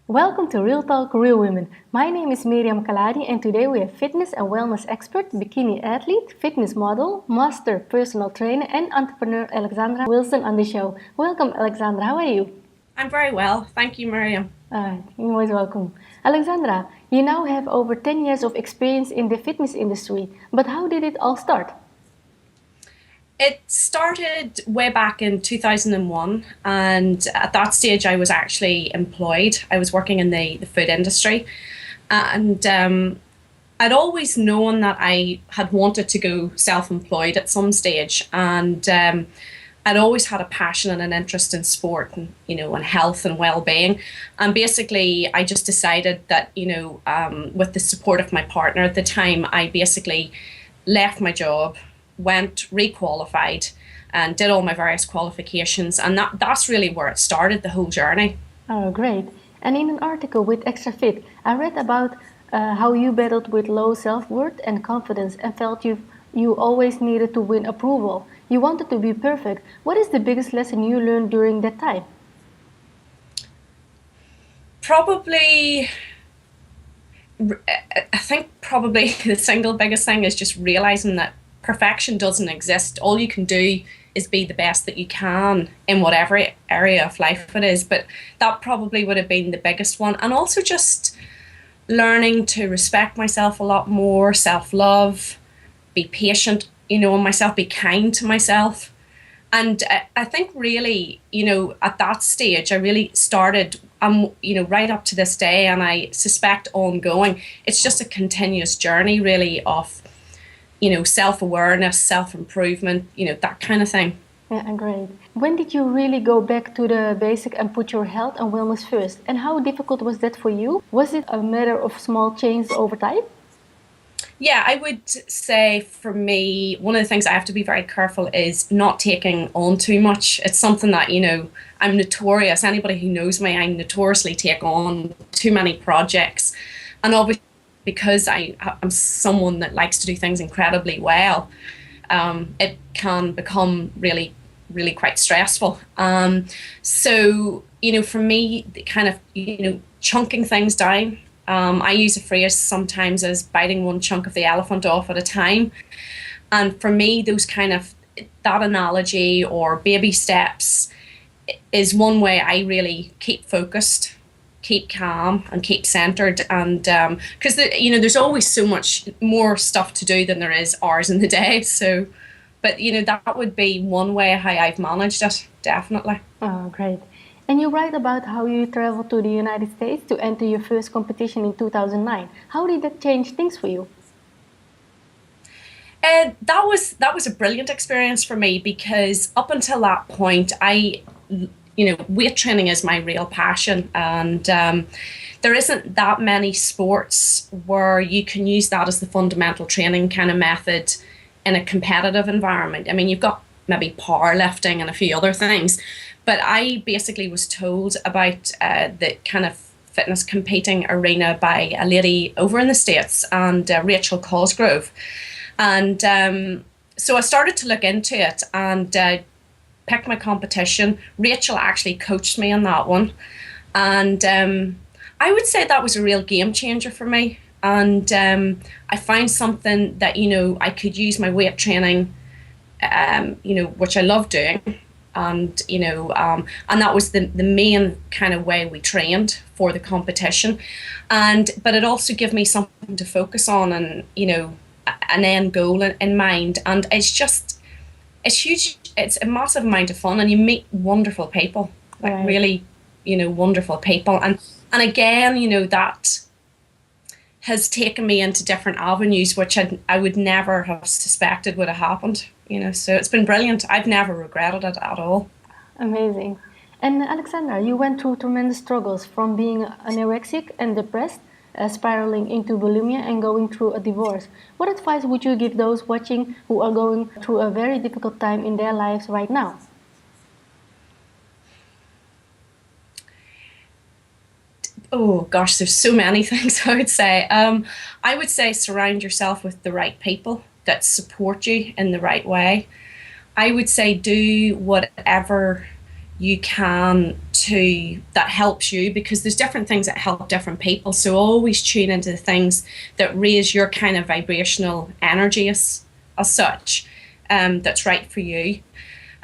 Welcome to Real Talk Real Women. My name is Miriam Khalladi and today we have fitness and wellness expert, bikini athlete, fitness model, master personal trainer and entrepreneur Alexandra Wilson on the show. Welcome Alexandra, how are you? I'm very well, thank you, Miriam. You're always welcome. Alexandra, you now have over 10 years of experience in the fitness industry, but how did it all start? It started way back in 2001, and at that stage I was actually employed. I was working in the food industry, and I'd always known that I had wanted to go self-employed at some stage, and I'd always had a passion and an interest in sport and and health and well-being. And basically I just decided that with the support of my partner at the time, I basically left my job, went requalified and did all my various qualifications, and that's really where it started, the whole journey. Oh, great. And in an article with Extra Fit, I read about how you battled with low self-worth and confidence and felt you always needed to win approval. You wanted to be perfect. What is the biggest lesson you learned during that time? Probably, I think probably the single biggest thing is just realizing that perfection doesn't exist. All you can do is be the best that you can in whatever area of life it is. But that probably would have been the biggest one. And also just learning to respect myself a lot more, self-love, be patient, on myself, be kind to myself. And I think really, at that stage, I really started, right up to this day, and I suspect ongoing, it's just a continuous journey really of self-awareness, self-improvement, that kind of thing. Yeah, great. When did you really go back to the basic and put your health and wellness first? And how difficult was that for you? Was it a matter of small changes over time? Yeah, I would say for me, one of the things I have to be very careful is not taking on too much. It's something that, I'm notorious. Anybody who knows me, I notoriously take on too many projects. And obviously, because I'm someone that likes to do things incredibly well, it can become really, really quite stressful. So, for me, kind of, chunking things down. I use a phrase sometimes as biting one chunk of the elephant off at a time. And for me, that analogy or baby steps is one way I really keep focused, keep calm and keep centered. And because there's always so much more stuff to do than there is hours in the day. So, but that would be one way how I've managed it, definitely. Oh, great. And you write about how you traveled to the United States to enter your first competition in 2009. How did that change things for you? That was a brilliant experience for me, because up until that point, weight training is my real passion, and there isn't that many sports where you can use that as the fundamental training kind of method in a competitive environment. I mean, you've got maybe powerlifting and a few other things, but I basically was told about the kind of fitness competing arena by a lady over in the States, and Rachel Cosgrove. And so I started to look into it and picked my competition. Rachel actually coached me on that one. And I would say that was a real game changer for me. And I found something that, I could use my weight training, which I love doing. And, and that was the main kind of way we trained for the competition. But it also gave me something to focus on and, an end goal in mind. And it's huge. It's a massive amount of fun, and you meet wonderful people, like Right. really, wonderful people. And again, that has taken me into different avenues, which I would never have suspected would have happened. So it's been brilliant. I've never regretted it at all. Amazing. And Alexandra, you went through tremendous struggles from being anorexic and depressed, spiraling into bulimia and going through a divorce. What advice would you give those watching who are going through a very difficult time in their lives right now? Oh gosh, there's so many things I would say surround yourself with the right people that support you in the right way. I would say do whatever you can to that helps you, because there's different things that help different people. So always tune into the things that raise your kind of vibrational energy as such, that's right for you.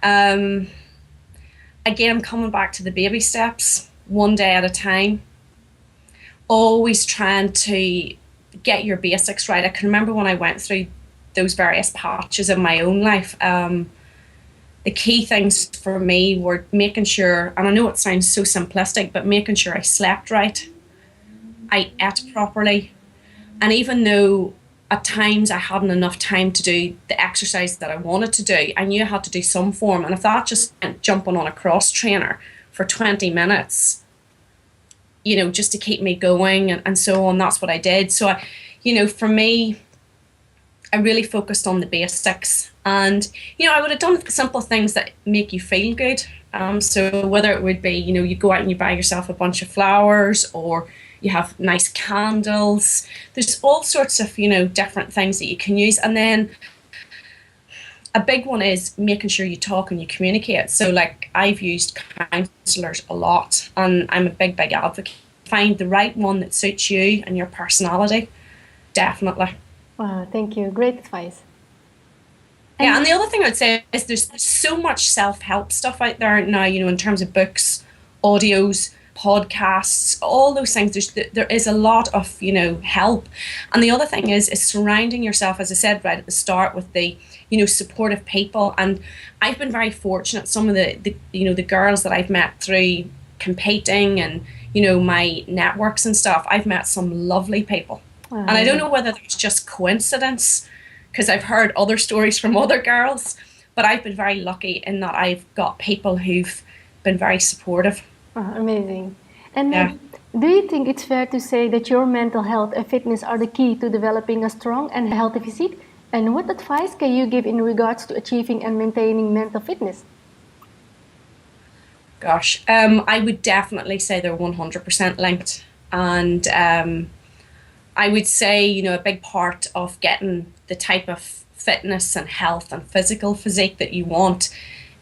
Um, Again, coming back to the baby steps, one day at a time, always trying to get your basics right. I can remember when I went through those various patches in my own life, the key things for me were making sure, and I know it sounds so simplistic, but making sure I slept right, I ate properly, and even though at times I hadn't enough time to do the exercise that I wanted to do, I knew I had to do some form. And if that just meant jumping on a cross trainer for 20 minutes, just to keep me going and so on, that's what I did. So, for me, I really focused on the basics. And, I would have done simple things that make you feel good. So whether it would be, you go out and you buy yourself a bunch of flowers, or you have nice candles. There's all sorts of, different things that you can use. And then a big one is making sure you talk and you communicate. So like I've used counselors a lot, and I'm a big, big advocate. Find the right one that suits you and your personality. Definitely. Wow, thank you. Great advice. Yeah, and the other thing I'd say is there's so much self-help stuff out there now, in terms of books, audios, podcasts, all those things. There is a lot of, help. And the other thing is surrounding yourself, as I said right at the start, with the, supportive people. And I've been very fortunate. Some of the girls that I've met through competing and, my networks and stuff, I've met some lovely people. And I don't know whether that's just coincidence, because I've heard other stories from other girls, but I've been very lucky in that I've got people who've been very supportive. Amazing. And do you think it's fair to say that your mental health and fitness are the key to developing a strong and healthy physique? And what advice can you give in regards to achieving and maintaining mental fitness? Gosh, I would definitely say they're 100% linked. And I would say, a big part of getting the type of fitness and health and physical physique that you want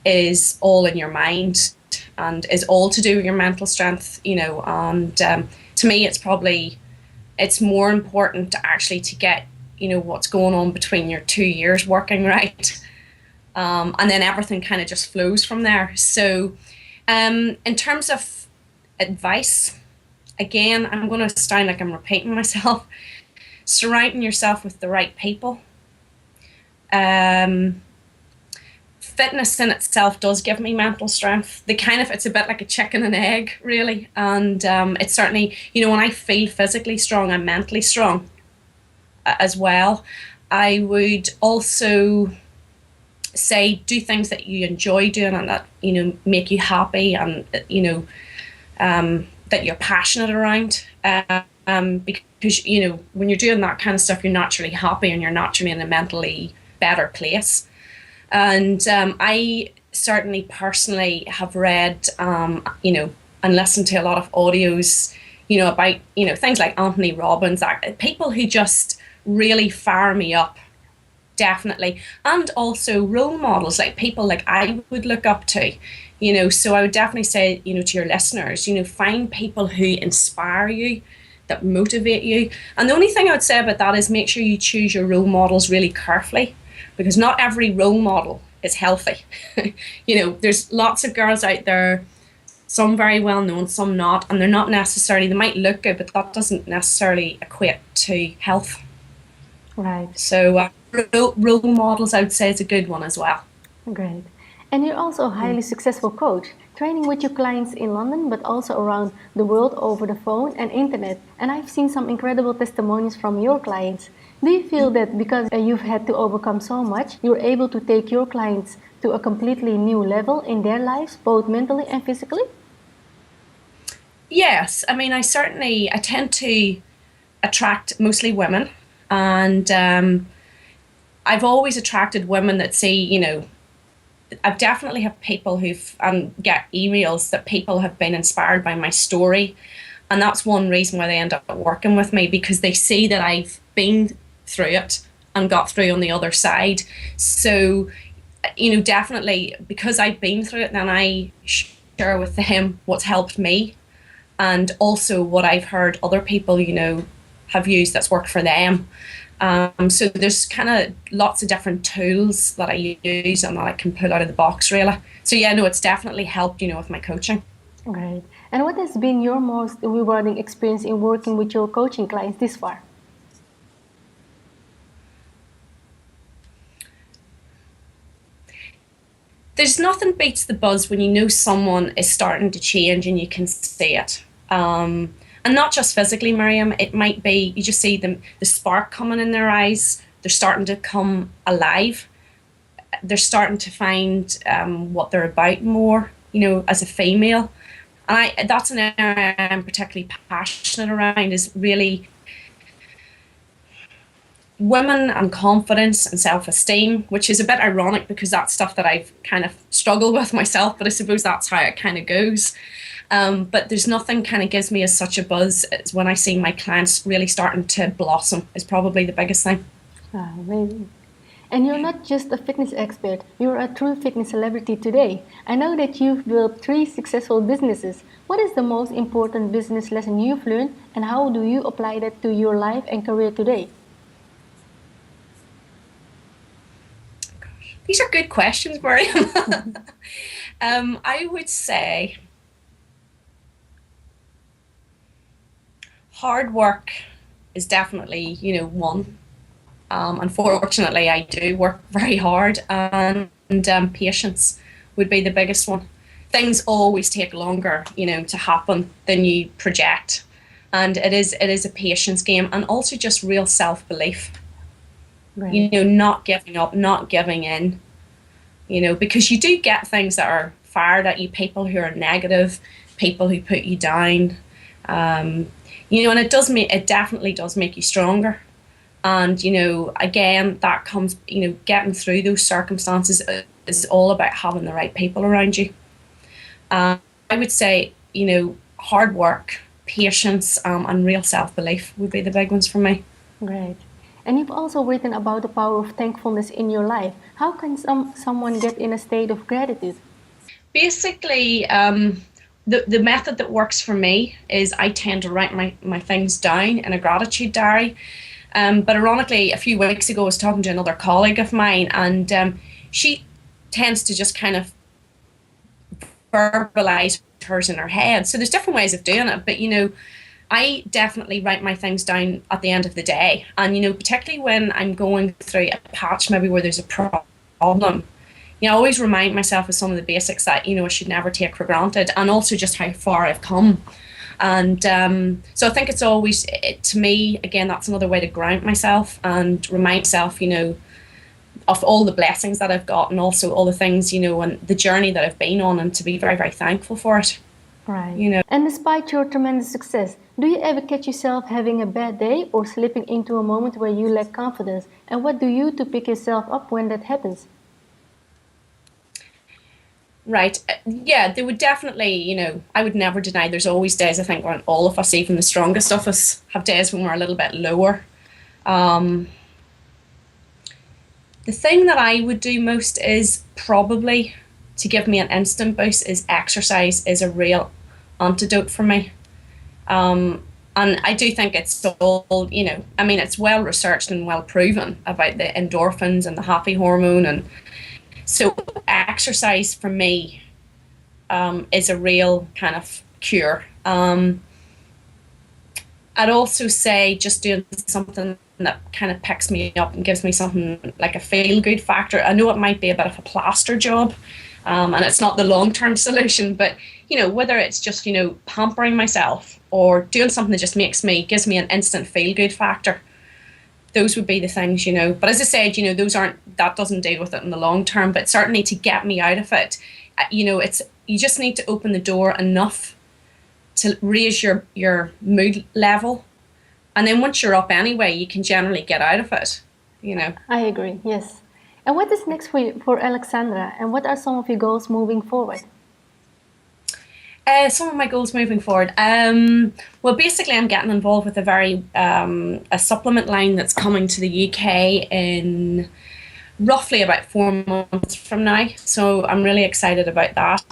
is all in your mind, and is all to do with your mental strength, and to me it's more important to actually to get, what's going on between your 2 ears working right, and then everything kind of just flows from there. So in terms of advice, again, I'm going to sound like I'm repeating myself. Surrounding yourself with the right people. Fitness in itself does give me mental strength. It's a bit like a chicken and egg, really. And it's certainly, when I feel physically strong, I'm mentally strong as well. I would also say do things that you enjoy doing and that, make you happy, and, that you're passionate around. Because, when you're doing that kind of stuff, you're naturally happy and you're naturally in a mentally better place. And I certainly personally have read, and listened to a lot of audios, about, things like Anthony Robbins, people who just really fire me up, definitely. And also role models, like people like I would look up to, so I would definitely say, to your listeners, find people who inspire you, that motivate you. And the only thing I would say about that is make sure you choose your role models really carefully, because not every role model is healthy. There's lots of girls out there, some very well known, some not, and they're not necessarily, they might look good, but that doesn't necessarily equate to health. Right. So role models, I would say, is a good one as well. Great. And you're also a highly successful coach, training with your clients in London, but also around the world over the phone and internet. And I've seen some incredible testimonies from your clients. Do you feel that because you've had to overcome so much, you're able to take your clients to a completely new level in their lives, both mentally and physically? Yes. I mean, I tend to attract mostly women. And I've always attracted women that see, I've definitely have people who've get emails that people have been inspired by my story, and that's one reason why they end up working with me, because they see that I've been through it and got through on the other side. So, definitely because I've been through it, then I share with them what's helped me, and also what I've heard other people, have used that's worked for them. So there's kind of lots of different tools that I use and that I can pull out of the box, really. So yeah, no, it's definitely helped, with my coaching. Great. And what has been your most rewarding experience in working with your coaching clients this far? There's nothing beats the buzz when you know someone is starting to change and you can see it. And not just physically, Miriam, it might be you just see them, the spark coming in their eyes, they're starting to come alive, they're starting to find what they're about more, as a female. And that's an area I'm particularly passionate around, is really women and confidence and self-esteem, which is a bit ironic because that's stuff that I've kind of struggled with myself, but I suppose that's how it kind of goes. But there's nothing kind of gives me as such a buzz as when I see my clients really starting to blossom, is probably the biggest thing. Ah, amazing. And you're not just a fitness expert, you're a true fitness celebrity today. I know that you've built 3 successful businesses. What is the most important business lesson you've learned, and how do you apply that to your life and career today? These are good questions, Miriam. I would say hard work is definitely, one. Unfortunately, I do work very hard, and patience would be the biggest one. Things always take longer, to happen than you project, and it is a patience game, and also just real self-belief. Right. Not giving up, not giving in, because you do get things that are fired at you, people who are negative, people who put you down, and it definitely does make you stronger. And, again, that comes, getting through those circumstances is all about having the right people around you. I would say, hard work, patience, and real self-belief would be the big ones for me. Great. And you've also written about the power of thankfulness in your life. How can someone get in a state of gratitude? Basically, the method that works for me is I tend to write my things down in a gratitude diary. But ironically, a few weeks ago, I was talking to another colleague of mine, and she tends to just kind of verbalize hers in her head. So there's different ways of doing it, but I definitely write my things down at the end of the day. And, particularly when I'm going through a patch maybe where there's a problem, I always remind myself of some of the basics that, I should never take for granted, and also just how far I've come. And so I think it's always, to me, again, that's another way to ground myself and remind myself, of all the blessings that I've got, and also all the things, and the journey that I've been on, and to be very, very thankful for it. Right. And despite your tremendous success, do you ever catch yourself having a bad day or slipping into a moment where you lack confidence? And what do you do to pick yourself up when that happens? Right. Yeah, there would definitely, I would never deny there's always days, I think, when all of us, even the strongest of us, have days when we're a little bit lower. The thing that I would do most is probably to give me an instant boost is exercise is a real antidote for me. And I do think it's all, it's well researched and well proven about the endorphins and the happy hormone. And so exercise for me is a real kind of cure. I'd also say just doing something that kind of picks me up and gives me something like a feel-good factor. I know it might be a bit of a plaster job, and it's not the long-term solution, but, whether it's just, pampering myself or doing something that just gives me an instant feel-good factor, those would be the things, But as I said, that doesn't deal with it in the long term, but certainly to get me out of it, you just need to open the door enough to raise your mood level. And then once you're up anyway, you can generally get out of it, I agree, yes. And what is next for Alexandra? And what are some of your goals moving forward? Some of my goals moving forward. Well, basically, I'm getting involved with a supplement line that's coming to the UK in roughly about 4 months from now. So I'm really excited about that.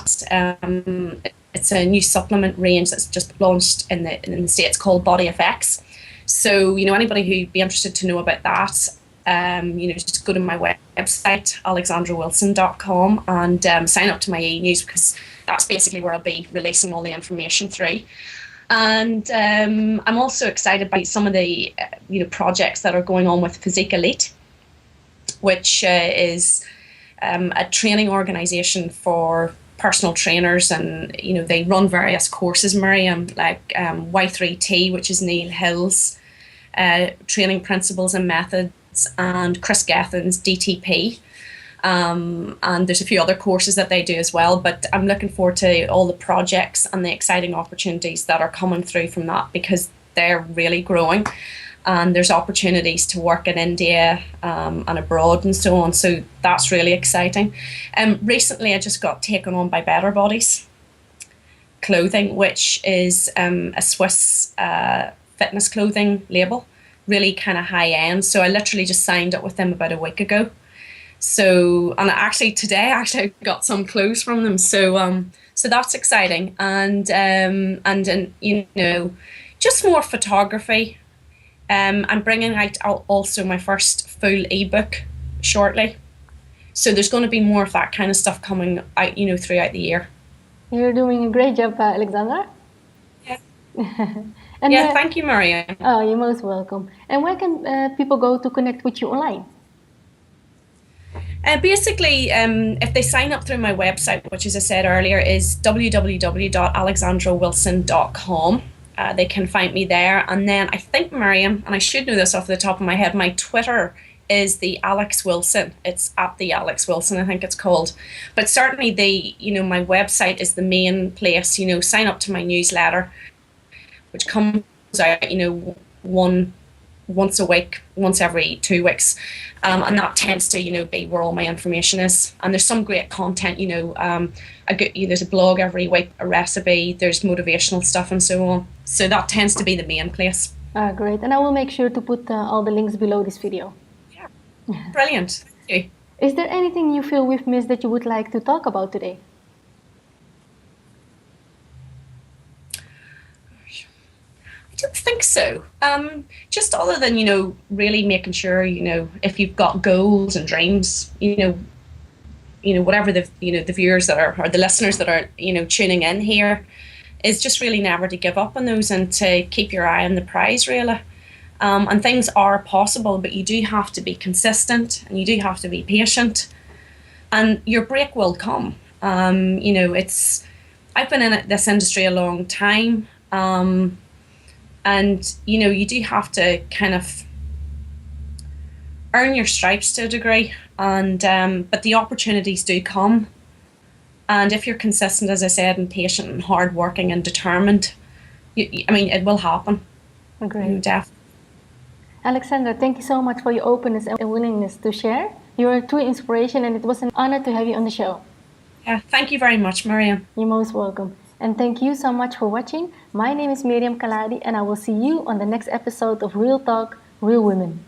It's a new supplement range that's just launched in the States called Body FX. So, anybody who'd be interested to know about that, just go to my website, alexandrawilson.com, and sign up to my e-news, because that's basically where I'll be releasing all the information through. And I'm also excited by some of the projects that are going on with Physique Elite, which is a training organization for personal trainers, and they run various courses, Miriam, like Y3T, which is Neil Hill's training principles and methods, and Chris Gethin's DTP. And there's a few other courses that they do as well, but I'm looking forward to all the projects and the exciting opportunities that are coming through from that, because they're really growing, and there's opportunities to work in India and abroad and so on. So that's really exciting. Recently, I just got taken on by Better Bodies Clothing, which is a Swiss fitness clothing label, really kind of high end. So I literally just signed up with them about a week ago. So, and today I got some clothes from them. So so that's exciting, and just more photography. I'm bringing out also my first full ebook shortly. So there's going to be more of that kind of stuff coming out, throughout the year. You're doing a great job, Alexandra. Yeah. And yeah, thank you, Miriam. Oh, you're most welcome. And where can people go to connect with you online? Basically, if they sign up through my website, which, as I said earlier, is www.alexandrawilson.com. They can find me there. And then I think, Miriam, and I should know this off the top of my head, my Twitter is the Alex Wilson. It's at the Alex Wilson, I think it's called. But certainly my website is the main place. Sign up to my newsletter, which comes out, once a week, once every 2 weeks. And that tends to, be where all my information is. And there's some great content, there's a blog every week, a recipe, there's motivational stuff and so on. So that tends to be the main place. Great. And I will make sure to put all the links below this video. Yeah, brilliant. Thank you. Is there anything you feel we've missed that you would like to talk about today? I don't think so. Just other than, really making sure, if you've got goals and dreams, whatever the viewers that are, or the listeners that are, tuning in here, is just really never to give up on those, and to keep your eye on the prize, really. And things are possible, but you do have to be consistent, and you do have to be patient, and your break will come. I've been in this industry a long time. And, you do have to kind of earn your stripes to a degree, and but the opportunities do come. And if you're consistent, as I said, and patient and hardworking and determined, it will happen. Agreed. Definitely. Alexandra, thank you so much for your openness and willingness to share. You are a true inspiration, and it was an honor to have you on the show. Yeah, thank you very much, Miriam. You're most welcome. And thank you so much for watching. My name is Miriam Khalladi, and I will see you on the next episode of Real Talk, Real Women.